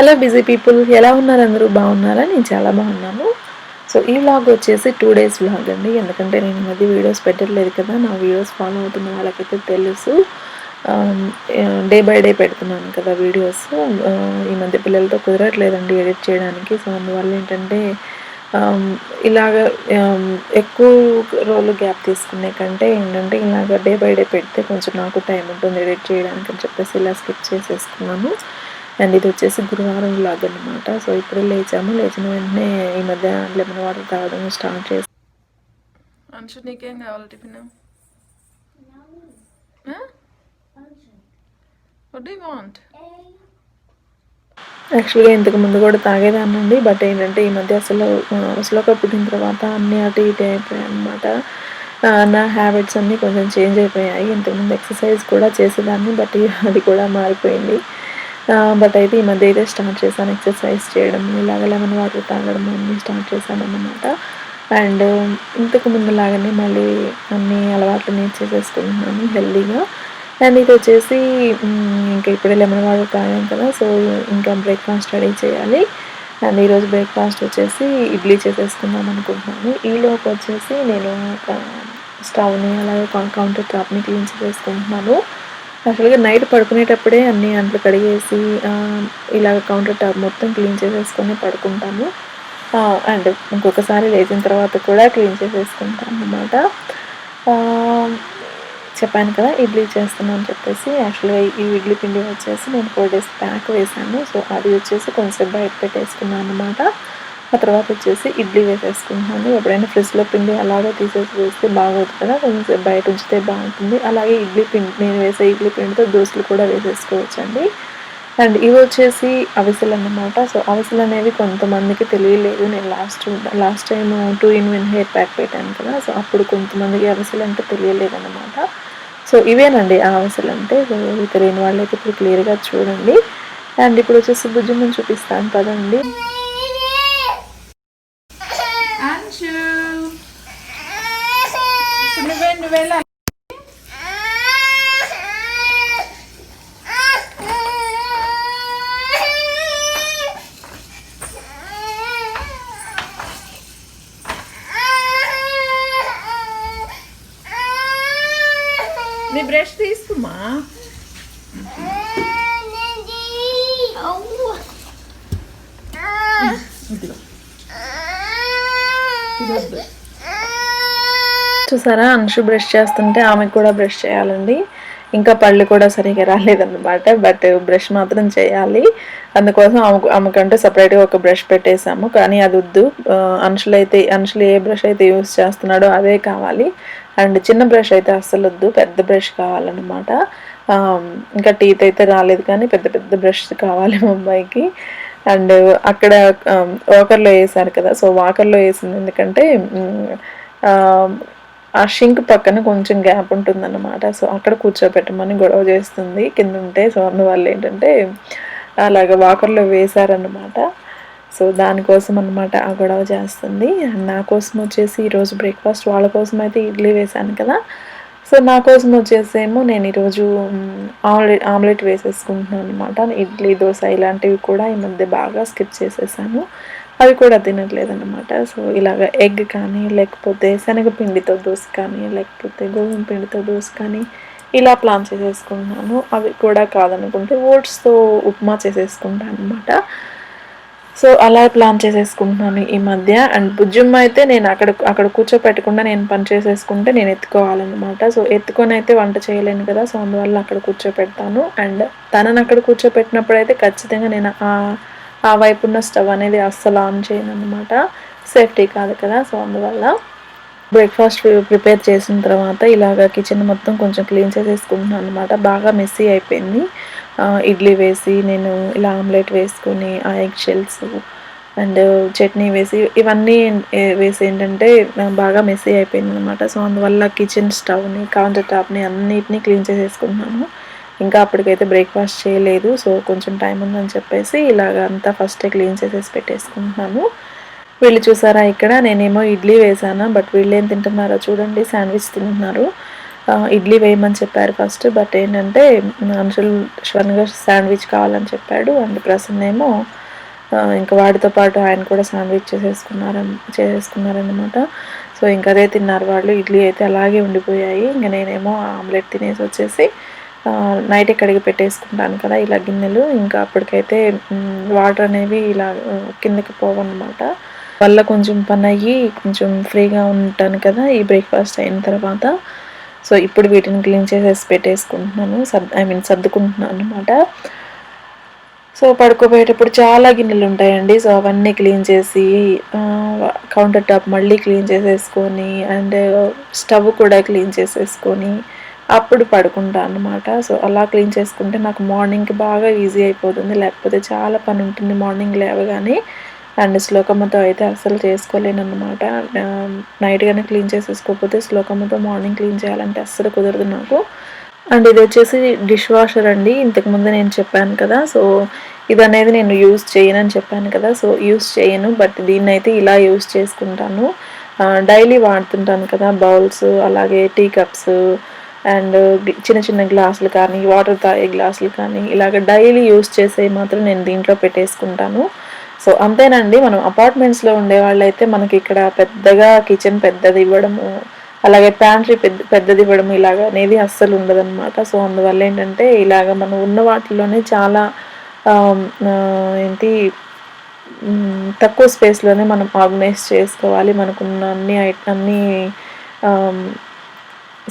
Hello busy people, ఎలా ఉన్నారు? అందరూ బాగున్నారా? నేను చాలా బాగున్నాను. సో ఈ వ్లాగ్ వచ్చేసి 2 days వ్లాగ్ అండి. ఎందుకంటే నేను ఈ మధ్య వీడియోస్ పెట్టట్లేదు కదా. నా వీడియోస్ ఫాలో అవుతున్న వాళ్ళకైతే తెలుసు. డే బై డే పెడుతున్నాను కదా వీడియోస్. ఈ మధ్య పిల్లలతో కుదరట్లేదండి ఎడిట్ చేయడానికి. సో అందువల్ల ఏంటంటే ఇలాగ ఎక్కువ రోజులు గ్యాప్ తీసుకునే కంటే ఏంటంటే ఇలాగ డే బై డే పెడితే కొంచెం నాకు టైం ఉంటుంది ఎడిట్ చేయడానికి అని చెప్పేసి ఇలా స్కిప్ చేసేసుకున్నాను. అండ్ ఇది వచ్చేసి గురువారం వ్లాగ్ అనమాట. సో ఇప్పుడే లేచాము. లేచిన వెంటనే ఈ మధ్య లెమన్ వాటర్ తాగడం స్టార్ట్ చేసి. అంశు నీకేం కావాలి tiffin? What do you want? యాక్చువల్గా ఇంతకు ముందు కూడా తాగేదానండి. బట్ ఏంటంటే ఈ మధ్య అసలు పుట్టిన తర్వాత అన్నీ అటు ఇటు అయిపోయాయి అనమాట. నా హ్యాబిట్స్ అన్నీ కొంచెం చేంజ్ అయిపోయాయి. ఇంతకుముందు ఎక్సర్సైజ్ కూడా చేసేదాన్ని, బట్ అది కూడా మారిపోయింది. బట్ అయితే ఈ మధ్య అయితే స్టార్ట్ చేశాను ఎక్సర్సైజ్ చేయడం, ఇలాగ లెమన్ వాటర్ తాగడం అన్నీ స్టార్ట్ చేశాను అన్నమాట. అండ్ ఇంతకు ముందులాగానే మళ్ళీ అన్ని అలవాట్లు నేర్చేసేసుకుంటున్నాను హెల్దీగా. అండ్ ఇది వచ్చేసి ఇంకా ఇప్పుడే లెమన్ వాటర్ తాగాం కదా. సో ఇంకా బ్రేక్ఫాస్ట్ రెడీ చేయాలి. అండ్ ఈరోజు బ్రేక్ఫాస్ట్ వచ్చేసి ఇడ్లీ చేసేసుకుందాం అనుకుంటున్నాను. ఈలోపు వచ్చేసి నేను స్టవ్ని అలాగే కౌంటర్ టాప్ని క్లీన్ చేసేసుకుంటున్నాను. యాక్చువల్గా నైట్ పడుకునేటప్పుడే అన్ని అంట్లు కడిగేసి ఇలాగ కౌంటర్ టాప్ మొత్తం క్లీన్ చేసేసుకొని పడుకుంటాను. అండ్ ఇంకొకసారి లేచిన తర్వాత కూడా క్లీన్ చేసేసుకుంటాను అన్నమాట. చెప్పాను కదా ఇడ్లీ చేస్తున్నాను అని చెప్పేసి. యాక్చువల్గా ఈ ఇడ్లీ పిండి వచ్చేసి నేను 4 days బ్యాక్ వేసాను. సో అది వచ్చేసి కొంచెం బయట పెట్టేసుకున్నాను అన్నమాట. ఆ తర్వాత వచ్చేసి ఇడ్లీ వేసేసుకుంటున్నాను. ఎప్పుడైనా ఫ్రిడ్జ్లో పిండి అలాగే తీసేసి వేస్తే బాగోదు కదా, కొంచెం బయట ఉంచితే బాగుంటుంది. అలాగే ఇడ్లీ పిండి, నేను వేసే ఇడ్లీ పిండితో దోశలు కూడా వేసేసుకోవచ్చండి. అండ్ ఇవి వచ్చేసి అవిసెలు అన్నమాట. సో అవిసెలు అనేవి కొంతమందికి తెలియలేదు. నేను last time 2-in-1 hair pack పెట్టాను కదా. సో అప్పుడు కొంతమందికి అవిసెలు అంటే తెలియలేదన్నమాట. సో ఇవేనండి ఆ అవిసెలు అంటే. సో తెలియని వాళ్ళైతే ఇప్పుడు క్లియర్గా చూడండి. అండ్ ఇప్పుడు వచ్చేసి బుజ్జుమ్మని చూపిస్తాను కదండి. నీ బ్రష్ తీసుకుమా. చూసారా, అంశు బ్రష్ చేస్తుంటే ఆమెకు కూడా బ్రష్ చేయాలండి. ఇంకా పళ్ళు కూడా సరిగ్గా రాలేదన్నమాట. బట్ బ్రష్ మాత్రం చేయాలి. అందుకోసం ఆమెకంటూ సపరేట్గా ఒక బ్రష్ పెట్టేశాము. కానీ అది వద్దు. అంశులు ఏ బ్రష్ అయితే యూస్ చేస్తున్నాడో అదే కావాలి. అండ్ చిన్న బ్రష్ అయితే అస్సలు వద్దు, పెద్ద బ్రష్ కావాలన్నమాట. ఇంకా టీత్ అయితే రాలేదు, కానీ పెద్ద పెద్ద బ్రష్ కావాలి మా అబ్బాయికి. అండ్ అక్కడ వాకర్లో వేసారు కదా. సో వాకర్లో వేసింది ఎందుకంటే ఆ షింక్ పక్కన కొంచెం గ్యాప్ ఉంటుందన్నమాట. సో అక్కడ కూర్చోబెట్టమని గొడవ చేస్తుంది కింద ఉంటే. సో అందువల్ల ఏంటంటే అలాగ వాకర్లో వేశారన్నమాట. సో దానికోసం అనమాట ఆ గొడవ చేస్తుంది. అండ్ నా కోసం వచ్చేసి ఈరోజు బ్రేక్ఫాస్ట్, వాళ్ళ కోసం అయితే ఇడ్లీ వేశాను కదా. సో నా కోసం వచ్చేసేమో నేను ఈరోజు ఆమ్లెట్ వేసేసుకుంటున్నాను అనమాట. ఇడ్లీ, దోశ ఇలాంటివి కూడా ఈ మధ్య బాగా స్కిప్ చేసేసాను. అవి కూడా తినట్లేదన్నమాట. సో ఇలాగ ఎగ్ కానీ, లేకపోతే శనగపిండితో దోశ కానీ, లేకపోతే గోధుమ పిండితో దోశ కానీ ఇలా ప్లాన్ చేసేసుకుంటున్నాను. అవి కూడా కాదనుకుంటే ఓట్స్తో ఉప్మా చేసేసుకుంటాను అనమాట. సో అలా ప్లాన్ చేసేసుకుంటున్నాను ఈ మధ్య. అండ్ బుజ్జమ్మ అయితే నేను అక్కడ కూర్చోపెట్టకుండా నేను పని చేసేసుకుంటే నేను ఎత్తుకోవాలన్నమాట. సో ఎత్తుకొని అయితే వంట చేయలేను కదా. సో అందువల్ల అక్కడ కూర్చోపెడతాను. అండ్ తనని అక్కడ కూర్చోపెట్టినప్పుడు అయితే ఖచ్చితంగా నేను ఆ వైపు ఉన్న స్టవ్ అనేది అస్సలు ఆన్ చేయను అనమాట. సేఫ్టీ కాదు కదా. సో అందువల్ల బ్రేక్ఫాస్ట్ ప్రిపేర్ చేసిన తర్వాత ఇలాగ కిచెన్ మొత్తం కొంచెం క్లీన్ చేసేసుకుంటున్నాను అనమాట. బాగా మెస్సీ అయిపోయింది. ఇడ్లీ వేసి నేను ఇలా ఆమ్లెట్ వేసుకొని ఆ ఎగ్ షెల్స్ అండ్ చట్నీ వేసి ఇవన్నీ వేసి ఏంటంటే బాగా మెస్సీ అయిపోయింది అనమాట. సో అందువల్ల కిచెన్ స్టవ్ని, కౌంటర్ టాప్ని అన్నిటినీ క్లీన్ చేసేసుకుంటున్నాను. ఇంకా అప్పటికైతే బ్రేక్ఫాస్ట్ చేయలేదు. సో కొంచెం టైం ఉందని చెప్పేసి ఇలాగ అంతా ఫస్టే క్లీన్ చేసేసి పెట్టేసుకుంటున్నాను. వీళ్ళు చూసారా, ఇక్కడ నేనేమో ఇడ్లీ వేసాను, బట్ వీళ్ళు ఏం తింటున్నారో చూడండి, శాండ్విచ్ తింటున్నారు. ఇడ్లీ వేయమని చెప్పారు ఫస్ట్. బట్ ఏంటంటే అంశుల్ శ్వన్గా శాండ్విచ్ కావాలని చెప్పాడు. అండ్ ప్రసన్న ఏమో ఇంకా వాడితో పాటు ఆయన కూడా శాండ్విచ్ చేసేసుకున్నారనమాట. సో ఇంకా అదే తిన్నారు వాళ్ళు. ఇడ్లీ అయితే అలాగే ఉండిపోయాయి. ఇంకా నేనేమో ఆమ్లెట్ తినేసి వచ్చేసి నైట్ కడిగి పెట్టేసుకుంటాను కదా ఇలా గిన్నెలు. ఇంకా అప్పటికైతే వాటర్ అనేవి ఇలా కిందకి పోవన్నమాట. వల్ల కొంచెం పని అయ్యి కొంచెం ఫ్రీగా ఉంటాను కదా ఈ బ్రేక్ఫాస్ట్ అయిన తర్వాత. సో ఇప్పుడు వీటిని క్లీన్ చేసేసి పెట్టేసుకుంటున్నాను, సర్దుకుంటున్నాను అనమాట. సో పడుకోబోయేటప్పుడు చాలా గిన్నెలు ఉంటాయండి. సో అవన్నీ క్లీన్ చేసి కౌంటర్ టాప్ మళ్ళీ క్లీన్ చేసేసుకొని అండ్ స్టవ్ కూడా క్లీన్ చేసేసుకొని అప్పుడు పడుకుంటాను అనమాట. సో అలా క్లీన్ చేసుకుంటే నాకు మార్నింగ్కి బాగా ఈజీ అయిపోతుంది. లేకపోతే చాలా పని ఉంటుంది మార్నింగ్ లేవగానే. అండ్ శ్లోకమ్మతో అయితే అస్సలు చేసుకోలేను అనమాట. నైట్ కానీ క్లీన్ చేసేసుకోకపోతే శ్లోకమ్మతో మార్నింగ్ క్లీన్ చేయాలంటే అస్సలు కుదరదు నాకు. అండ్ ఇది వచ్చేసి డిష్ వాషర్ అండి. ఇంతకుముందు నేను చెప్పాను కదా. సో ఇది అనేది నేను యూజ్ చేయనని చెప్పాను కదా. సో యూజ్ చేయను, బట్ దీన్ని అయితే ఇలా యూజ్ చేసుకుంటాను. డైలీ వాడుతుంటాను కదా బౌల్స్, అలాగే టీ కప్స్ అండ్ చిన్న చిన్న గ్లాసులు కానీ, వాటర్ తాగే గ్లాసులు కానీ, ఇలాగ డైలీ యూజ్ చేసేవి మాత్రం నేను దీంట్లో పెట్టేసుకుంటాను. సో అంతేనండి. మనం అపార్ట్మెంట్స్లో ఉండే వాళ్ళైతే మనకి ఇక్కడ పెద్దగా కిచెన్ పెద్దది ఇవ్వడము, అలాగే ప్యాంట్రీ పెద్దది ఇవ్వడం ఇలాగ అనేది అస్సలు ఉండదన్నమాట. సో అందువల్ల ఏంటంటే ఇలాగ మనం ఉన్న వాటిలోనే చాలా ఏంటి తక్కువ స్పేస్లోనే మనం ఆర్గనైజ్ చేసుకోవాలి. మనకున్న అన్ని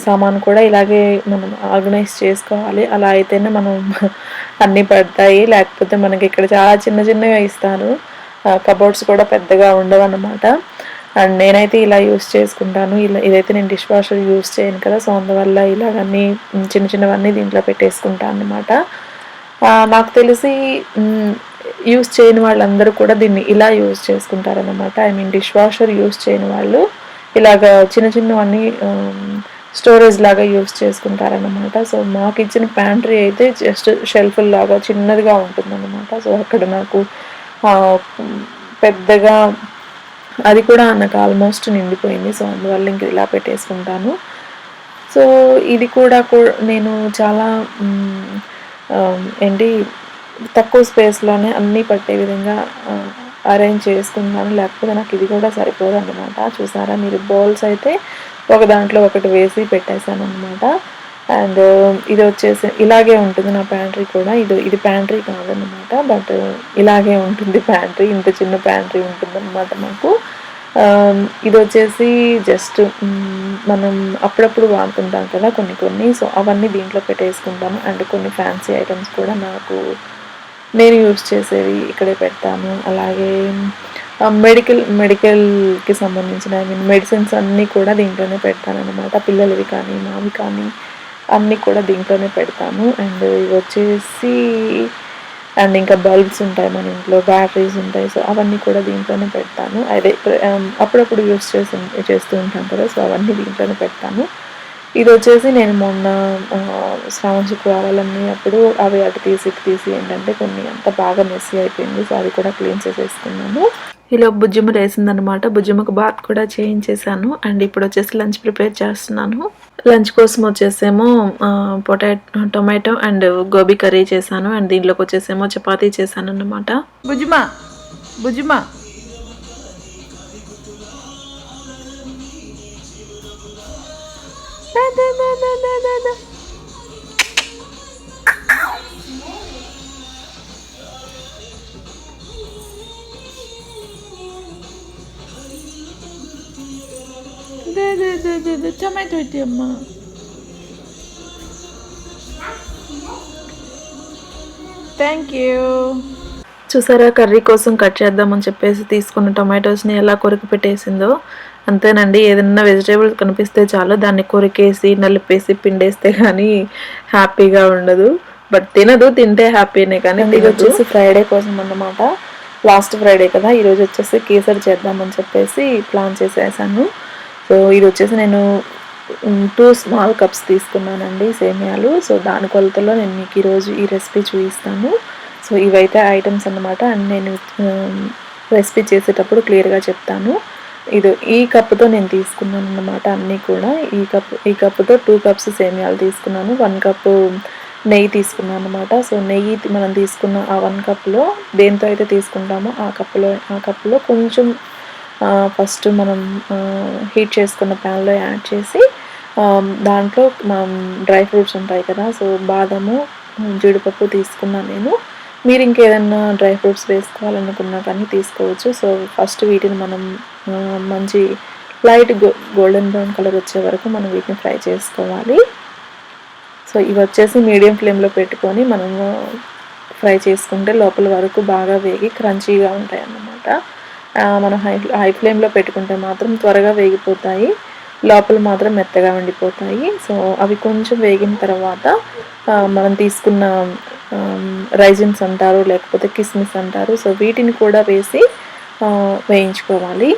సామాను కూడా ఇలాగే మనం ఆర్గనైజ్ చేసుకోవాలి. అలా అయితేనే మనం అన్నీ పడతాయి. లేకపోతే మనకి ఇక్కడ చాలా చిన్న చిన్నగా ఇస్తారు. కబోర్డ్స్ కూడా పెద్దగా ఉండవు అన్నమాట. అండ్ నేనైతే ఇలా యూస్ చేసుకుంటాను. ఇదైతే నేను డిష్ వాషర్ యూస్ చేయను కదా. సో అందువల్ల ఇలాగన్నీ చిన్న చిన్నవన్నీ దీంట్లో పెట్టేసుకుంటాను అన్నమాట. నాకు తెలిసి యూస్ చేయని వాళ్ళందరూ కూడా దీన్ని ఇలా యూస్ చేసుకుంటారన్నమాట. డిష్ వాషర్ యూస్ చేయని వాళ్ళు ఇలాగ చిన్న చిన్నవన్నీ స్టోరేజ్ లాగా యూస్ చేసుకుంటారన్నమాట. సో మాకు ఇచ్చిన ప్యాంట్రీ అయితే జస్ట్ షెల్ఫ్ లాగా చిన్నదిగా ఉంటుందన్నమాట. సో అక్కడ నాకు పెద్దగా అది కూడా నాకు ఆల్మోస్ట్ నిండిపోయింది. సో అందువల్ల ఇంక ఇలా పెట్టేసుకుంటాను. సో ఇది కూడా నేను చాలా తక్కువ స్పేస్లోనే అన్నీ పట్టే విధంగా అరేంజ్ చేసుకుంటాను. లేకపోతే నాకు ఇది కూడా సరిపోదు అన్నమాట. చూసారా మీరు, బౌల్స్ అయితే ఒక దాంట్లో ఒకటి వేసి పెట్టేశాను అనమాట. అండ్ ఇది వచ్చేసి ఇలాగే ఉంటుంది నా ప్యాంట్రీ కూడా. ఇది ప్యాంట్రీ కాదన్నమాట, బట్ ఇలాగే ఉంటుంది ప్యాంట్రీ. ఇంత చిన్న ప్యాంట్రీ ఉంటుందన్నమాట మాకు. ఇది వచ్చేసి జస్ట్ మనం అప్పుడప్పుడు వాడుతుంటాం కదా కొన్ని. సో అవన్నీ దీంట్లో పెట్టేసుకుంటాను. అండ్ కొన్ని ఫ్యాన్సీ ఐటమ్స్ కూడా నేను యూస్ చేసేవి ఇక్కడే పెడతాను. అలాగే మెడికల్కి సంబంధించిన మెడిసిన్స్ అన్నీ కూడా దీంట్లోనే పెడతాను అనమాట. పిల్లలవి కానీ మావి కానీ అన్నీ కూడా దీంట్లోనే పెడతాను. అండ్ ఇవి వచ్చేసి అండ్ ఇంకా బల్బ్స్ ఉంటాయి మన ఇంట్లో, బ్యాటరీస్ ఉంటాయి. సో అవన్నీ కూడా దీంట్లోనే పెడతాను. అదే అప్పుడప్పుడు యూస్ చేస్తూ ఉంటాను కదా. సో అవన్నీ దీంట్లోనే పెడతాను. ఇది వచ్చేసి నేను మొన్న శ్రావణ శుక్రవారాలన్నీ అప్పుడు అవి అటు తీసి ఏంటంటే కొన్ని అంత బాగా మెస్సీ అయిపోయింది. సో అది కూడా క్లీన్ చేసేసుకున్నాను. ఇలా బుజ్జిమ వేసిందనమాట. బుజ్జిమకు బాత్ కూడా చేయించేసాను. అండ్ ఇప్పుడు వచ్చేసి లంచ్ ప్రిపేర్ చేస్తున్నాను. లంచ్ కోసం వచ్చేసేమో టొమాటో అండ్ గోబీ కర్రీ చేశాను. అండ్ దీంట్లోకి వచ్చేసేమో చపాతీ చేశాను అన్నమాట. బుజ్జిమా టొమాటో అయితే అమ్మా. Thank you. చూసారా, కర్రీ కోసం కట్ చేద్దామని చెప్పేసి తీసుకున్న టొమాటోస్ని ఎలా కొరికి పెట్టేసిందో. అంతేనండి, ఏదన్నా వెజిటేబుల్స్ కనిపిస్తే చాలు దాన్ని కొరికేసి నలిపేసి పిండేస్తే కానీ హ్యాపీగా ఉండదు. బట్ తింటే హ్యాపీనే కానీ. ఇది వచ్చేసి ఫ్రైడే కోసం అన్నమాట. లాస్ట్ ఫ్రైడే కదా, ఈరోజు వచ్చేసి కేసరి చేద్దామని చెప్పేసి ప్లాన్ చేసేసాను. సో ఇది వచ్చేసి నేను 2 స్మాల్ కప్స్ తీసుకున్నానండి సేమియాలు. సో దాని కొలతలో నేను మీకు ఈరోజు ఈ రెసిపీ చూపిస్తాను. సో ఇవైతే ఐటమ్స్ అన్నమాట. అండ్ నేను రెసిపీ చేసేటప్పుడు క్లియర్గా చెప్తాను. ఈ కప్పుతో నేను తీసుకున్నాను అన్నమాట అన్నీ కూడా. ఈ కప్పుతో 2 కప్స్ సేమియాలు తీసుకున్నాను. 1 కప్పు నెయ్యి తీసుకున్నాను అనమాట. సో నెయ్యి మనం తీసుకున్న ఆ 1 కప్‌లో దేంతో అయితే తీసుకుంటామో ఆ కప్పులో కొంచెం ఫస్ట్ మనం హీట్ చేసుకున్న ప్యాన్‌లో యాడ్ చేసి దాంట్లో మనం డ్రై ఫ్రూట్స్ ఉంటాయి కదా! సో బాదము, జీడిపప్పు తీసుకున్నాను నేను. మీరు ఇంకేదన్నా డ్రై ఫ్రూట్స్ వేసుకోవాలనుకున్నా కానీ తీసుకోవచ్చు. సో ఫస్ట్ వీటిని మనం మంచి లైట్ గోల్డెన్ బ్రౌన్ కలర్ వచ్చే వరకు మనం వీటిని ఫ్రై చేసుకోవాలి. సో ఇవి వచ్చేసి మీడియం ఫ్లేమ్‌లో పెట్టుకొని మనము ఫ్రై చేసుకుంటే లోపల వరకు బాగా వేగి క్రంచీగా ఉంటాయన్నమాట. మనం హై ఫ్లేమ్‌లో పెట్టుకుంటే మాత్రం త్వరగా వేగిపోతాయి. లోపల మాత్రం మెత్తగా ఉండిపోతాయి. సో అవి కొంచెం వేగిన తర్వాత మనం తీసుకున్న రైజిన్స్ అంటారు, లేకపోతే కిస్మిస్ అంటారు. సో వీటిని కూడా వేసి వేయించుకోవాలి.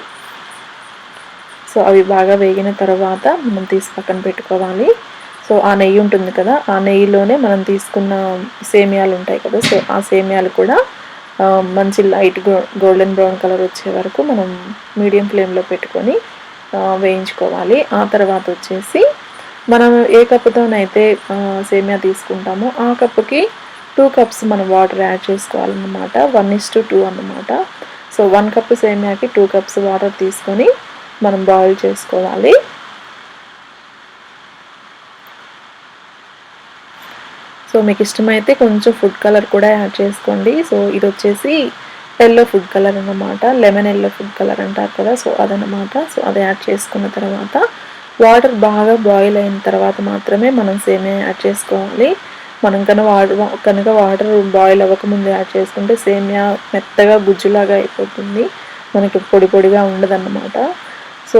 సో అవి బాగా వేగిన తర్వాత మనం తీసి పక్కన పెట్టుకోవాలి. సో ఆ నెయ్యి ఉంటుంది కదా, ఆ నెయ్యిలోనే మనం తీసుకున్న సేమియాలు ఉంటాయి కదా, సో ఆ సేమియాలు కూడా మంచి లైట్ గోల్డెన్ బ్రౌన్ కలర్ వచ్చే వరకు మనం మీడియం ఫ్లేమ్లో పెట్టుకొని వేయించుకోవాలి. ఆ తర్వాత వచ్చేసి మనం ఏ కప్పుతోనైతే సేమియా తీసుకుంటామో ఆ కప్పుకి 2 కప్స్ మనం వాటర్ యాడ్ చేసుకోవాలన్నమాట. 1:2 అన్నమాట. సో 1 కప్ సేమియాకి 2 కప్స్ వాటర్ తీసుకొని మనం బాయిల్ చేసుకోవాలి. సో మీకు ఇష్టమైతే కొంచెం ఫుడ్ కలర్ కూడా యాడ్ చేసుకోండి. సో ఇది వచ్చేసి ఎల్లో ఫుడ్ కలర్ అన్నమాట. లెమన్ ఎల్లో ఫుడ్ కలర్ అంటారు కదా, సో అదనమాట. సో అది యాడ్ చేసుకున్న తర్వాత వాటర్ బాగా బాయిల్ అయిన తర్వాత మాత్రమే మనం సేమియా యాడ్ చేసుకోవాలి. మనం కనుక వాటర్ బాయిల్ అవ్వకముందు యాడ్ చేసుకుంటే సేమియా మెత్తగా గుజ్జులాగా అయిపోతుంది, మనకి పొడి పొడిగా ఉండదన్నమాట. సో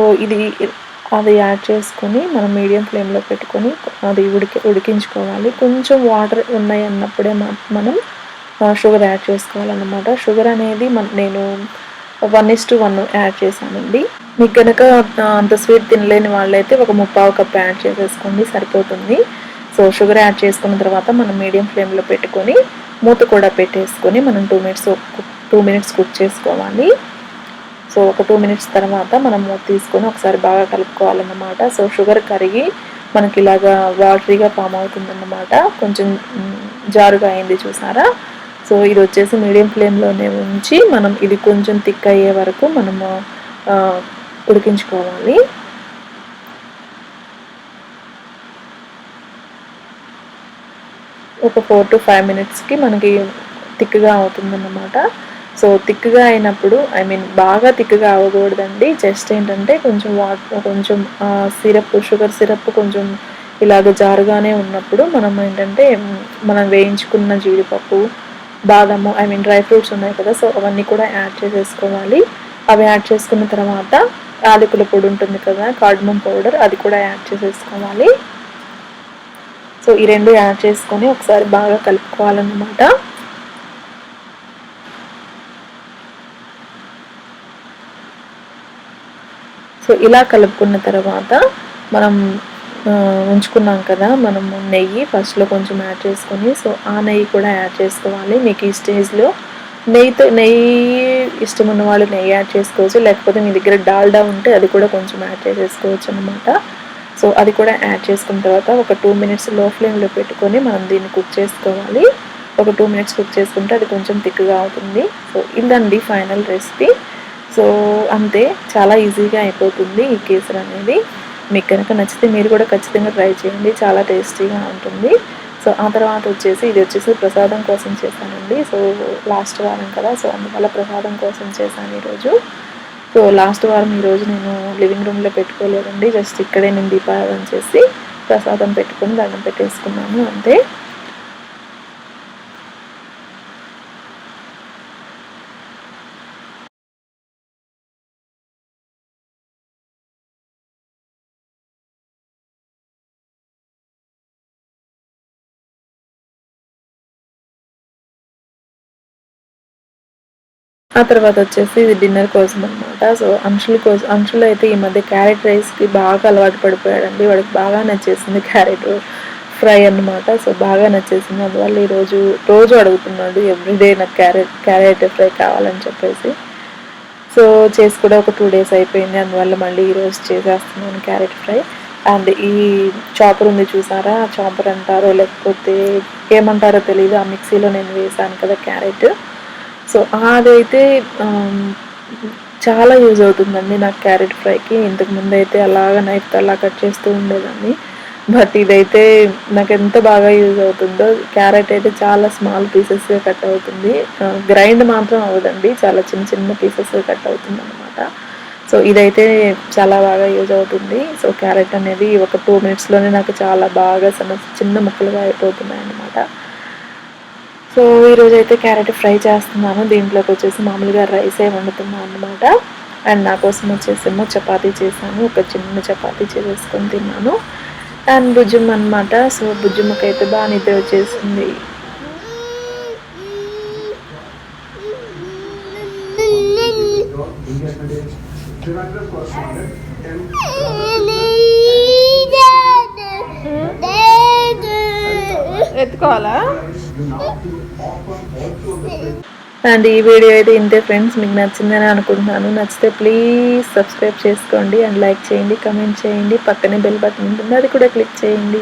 అది యాడ్ చేసుకొని మనం మీడియం ఫ్లేమ్లో పెట్టుకొని అది ఉడికించుకోవాలి. కొంచెం వాటర్ ఉన్నాయి అన్నప్పుడే మనం షుగర్ యాడ్ చేసుకోవాలన్నమాట. షుగర్ అనేది నేను 1:1 యాడ్ చేశానండి. మీకు కనుక అంత స్వీట్ తినలేని వాళ్ళైతే ఒక 3/4 కప్ యాడ్ చేసేసుకోండి, సరిపోతుంది. సో షుగర్ యాడ్ చేసుకున్న తర్వాత మనం మీడియం ఫ్లేమ్లో పెట్టుకొని మూత కూడా పెట్టేసుకొని మనం 2 మినిట్స్ కుక్ చేసుకోవాలి. సో ఒక 2 మినిట్స్ తర్వాత మనం మూత తీసుకొని ఒకసారి బాగా కలుపుకోవాలన్నమాట. సో షుగర్ కరిగి మనకి ఇలాగా వాటరీగా ఫామ్ అవుతుందన్నమాట. కొంచెం జారుగా అయింది చూసారా. సో ఇది వచ్చేసి మీడియం ఫ్లేమ్లోనే ఉంచి మనం ఇది కొంచెం థిక్ అయ్యే వరకు మనము ఉడికించుకోవాలి. ఒక 4 to 5 మినిట్స్కి మనకి థిక్గా అవుతుందన్నమాట. సో థిక్గా అయినప్పుడు బాగా థిక్గా అవ్వకూడదండి. జస్ట్ ఏంటంటే కొంచెం షుగర్ సిరప్ కొంచెం ఇలాగ జారుగానే ఉన్నప్పుడు మనం ఏంటంటే మనం వేయించుకున్న జీడిపప్పు, బాదము డ్రై ఫ్రూట్స్ ఉన్నాయి కదా, సో అవన్నీ కూడా యాడ్ చేసేసుకోవాలి. అవి యాడ్ చేసుకున్న తర్వాత యాలకుల పొడి ఉంటుంది కదా, కార్డమమ్ పౌడర్, అది కూడా యాడ్ చేసేసుకోవాలి. సో ఈ రెండు యాడ్ చేసుకొని ఒకసారి బాగా కలుపుకోవాలన్నమాట. సో ఇలా కలుపుకున్న తర్వాత మనం ఉంచుకున్నాం కదా మనము నెయ్యి ఫస్ట్లో కొంచెం యాడ్ చేసుకొని, సో ఆ నెయ్యి కూడా యాడ్ చేసుకోవాలి. మీకు ఈ స్టేజ్లో నెయ్యి ఇష్టం ఉన్న వాళ్ళు నెయ్యి యాడ్ చేసుకోవచ్చు, లేకపోతే మీ దగ్గర డాల్డా ఉంటే అది కూడా కొంచెం యాడ్ చేసేసుకోవచ్చు అనమాట. సో అది కూడా యాడ్ చేసుకున్న తర్వాత ఒక 2 మినిట్స్ లో ఫ్లేమ్లో పెట్టుకొని మనం దీన్ని కుక్ చేసుకోవాలి. ఒక 2 మినిట్స్ కుక్ చేసుకుంటే అది కొంచెం థిక్గా అవుతుంది. సో ఇదండి ఫైనల్ రెసిపీ. సో అంతే, చాలా ఈజీగా అయిపోతుంది ఈ కేసర్ అనేది. మీకు కనుక నచ్చితే మీరు కూడా ఖచ్చితంగా ట్రై చేయండి, చాలా టేస్టీగా ఉంటుంది. సో ఆ తర్వాత ఇది వచ్చేసి ప్రసాదం కోసం చేశానండి. సో లాస్ట్ వారం కదా, సో అందువల్ల ప్రసాదం కోసం చేశాను ఈరోజు. సో లాస్ట్ వారం ఈరోజు నేను లివింగ్ రూమ్లో పెట్టుకోలేదండి, జస్ట్ ఇక్కడే నేను దీపారాధన చేసి ప్రసాదం పెట్టుకొని దండం పెట్టేసుకున్నాను అంతే. ఆ తర్వాత వచ్చేసి ఇది డిన్నర్ కోసం అనమాట. సో అంశులు అయితే ఈ మధ్య క్యారెట్ రైస్కి బాగా అలవాటు పడిపోయాడండి. వాడికి బాగా నచ్చేసింది క్యారెట్ ఫ్రై అన్నమాట. సో బాగా నచ్చేసింది, అందువల్ల రోజు అడుగుతున్నాడు ఎవ్రీడే నాకు క్యారెట్ ఫ్రై కావాలని చెప్పేసి. సో చేసి కూడా ఒక 2 డేస్ అయిపోయింది. అందువల్ల మళ్ళీ ఈరోజు చేసేస్తున్నాను క్యారెట్ ఫ్రై. అండ్ ఈ చాపర్ ఉంది చూసారా, చాపర్ అంటారో లేకపోతే ఏమంటారో తెలీదు, ఆ మిక్సీలో నేను వేసాను కదా క్యారెట్. సో అదైతే చాలా యూజ్ అవుతుందండి నాకు క్యారెట్ ఫ్రైకి. ఇంతకుముందు అయితే అలాగ నైఫ్తో అలా కట్ చేస్తూ ఉండేదాన్ని, బట్ ఇదైతే నాకు ఎంత బాగా యూజ్ అవుతుందో. క్యారెట్ అయితే చాలా స్మాల్ పీసెస్గా కట్ అవుతుంది, గ్రైండ్ మాత్రం అవ్వదండి, చాలా చిన్న చిన్న పీసెస్గా కట్ అవుతుంది అనమాట. సో ఇదైతే చాలా బాగా యూజ్ అవుతుంది. సో క్యారెట్ అనేది ఒక 2 మినిట్స్లోనే నాకు చాలా బాగా చిన్న ముక్కలుగా అయిపోతున్నాయి అన్నమాట. సో ఈరోజు అయితే క్యారెట్ ఫ్రై చేస్తున్నాను. దీంట్లోకి వచ్చేసి మామూలుగా రైసే వండుతున్నాను అనమాట. అండ్ నా కోసం వచ్చేసేమో చపాతీ చేశాను, ఒక చిన్న చపాతీ చేసేసుకొని తిన్నాను. అండ్ బుజ్జమ్మ అనమాట. సో బుజ్జమ్మకైతే బాగా నిద్ర వచ్చేసింది. ఎత్తుకోవాలా? అండ్ ఈ వీడియో అయితే ఇంతే ఫ్రెండ్స్, మీకు నచ్చిందని అనుకుంటున్నాను. నచ్చితే ప్లీజ్ సబ్స్క్రైబ్ చేసుకోండి అండ్ లైక్ చేయండి, కమెంట్ చేయండి, పక్కనే బెల్ బటన్ ఉంటుంది అది కూడా క్లిక్ చేయండి.